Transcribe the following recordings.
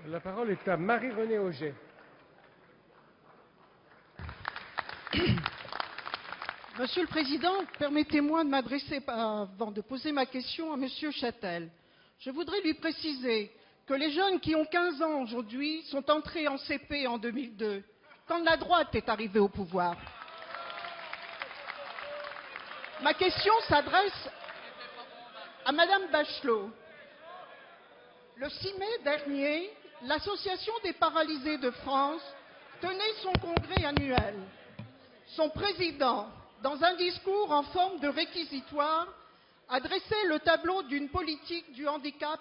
La parole est à Marie-Renée Auger. Monsieur le Président, permettez-moi de m'adresser, avant de poser ma question, à Monsieur Châtel. Je voudrais lui préciser que les jeunes qui ont 15 ans aujourd'hui sont entrés en CP en 2002, quand la droite est arrivée au pouvoir. Ma question s'adresse à Madame Bachelot. Le 6 mai dernier, l'Association des paralysés de France tenait son congrès annuel. Son président, dans un discours en forme de réquisitoire, a dressé le tableau d'une politique du handicap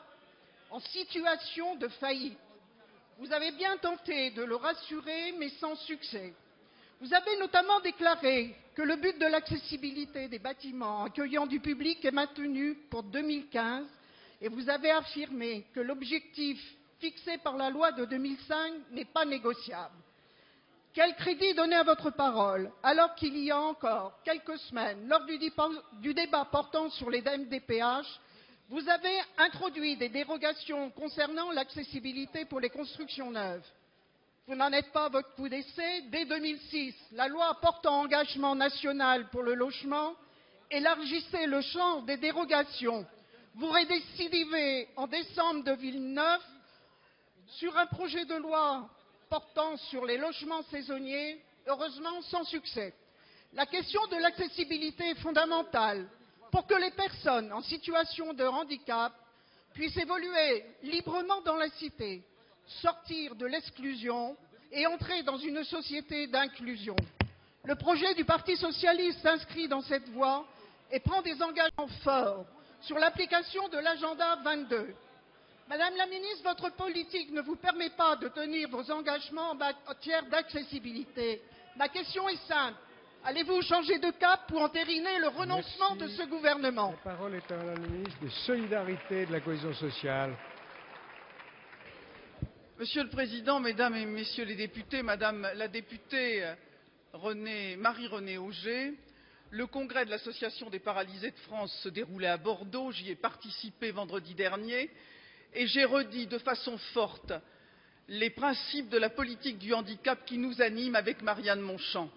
en situation de faillite. Vous avez bien tenté de le rassurer, mais sans succès. Vous avez notamment déclaré que le but de l'accessibilité des bâtiments accueillant du public est maintenu pour 2015 et vous avez affirmé que l'objectif fixé par la loi de 2005 n'est pas négociable. Quel crédit donner à votre parole alors qu'il y a encore quelques semaines, lors du débat portant sur les MDPH, vous avez introduit des dérogations concernant l'accessibilité pour les constructions neuves. Vous n'en êtes pas à votre coup d'essai. Dès 2006, la loi portant engagement national pour le logement élargissait le champ des dérogations. Vous récidivez en décembre 2009 sur un projet de loi portant sur les logements saisonniers, heureusement sans succès. La question de l'accessibilité est fondamentale pour que les personnes en situation de handicap puissent évoluer librement dans la cité, sortir de l'exclusion et entrer dans une société d'inclusion. Le projet du Parti socialiste s'inscrit dans cette voie et prend des engagements forts sur l'application de l'agenda 22. Madame la ministre, votre politique ne vous permet pas de tenir vos engagements en matière d'accessibilité. Ma question est simple. Allez-vous changer de cap pour entériner le renoncement de ce gouvernement? La parole est à Madame la ministre des Solidarités et de la Cohésion sociale. Monsieur le Président, Mesdames et Messieurs les députés, Madame la députée Marie-Renée Auger, le congrès de l'Association des paralysés de France se déroulait à Bordeaux. J'y ai participé vendredi dernier et j'ai redit de façon forte les principes de la politique du handicap qui nous animent avec Marianne Monchamp.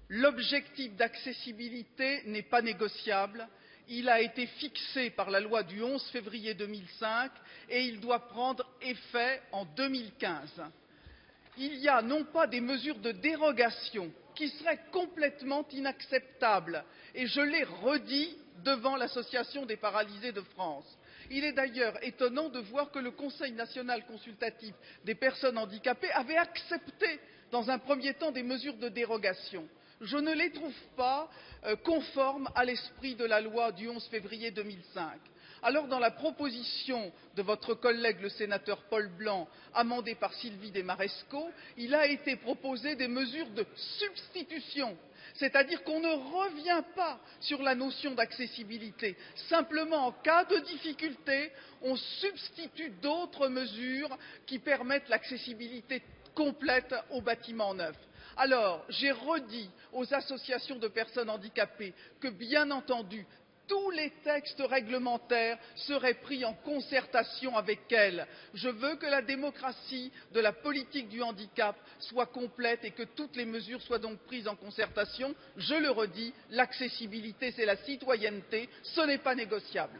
L'objectif d'accessibilité n'est pas négociable. Il a été fixé par la loi du 11 février 2005 et il doit prendre effet en 2015. Il y a non pas des mesures de dérogation qui seraient complètement inacceptables, et je l'ai redit devant l'Association des paralysés de France. Il est d'ailleurs étonnant de voir que le Conseil national consultatif des personnes handicapées avait accepté dans un premier temps des mesures de dérogation. Je ne les trouve pas conformes à l'esprit de la loi du 11 février 2005. Alors, dans la proposition de votre collègue le sénateur Paul Blanc, amendée par Sylvie Desmarescaux, il a été proposé des mesures de substitution, c'est-à-dire qu'on ne revient pas sur la notion d'accessibilité. Simplement, en cas de difficulté, on substitue d'autres mesures qui permettent l'accessibilité complète aux bâtiments neufs. Alors, j'ai redit aux associations de personnes handicapées que, bien entendu, tous les textes réglementaires seraient pris en concertation avec elles. Je veux que la démocratie de la politique du handicap soit complète et que toutes les mesures soient donc prises en concertation. Je le redis, l'accessibilité, c'est la citoyenneté, ce n'est pas négociable.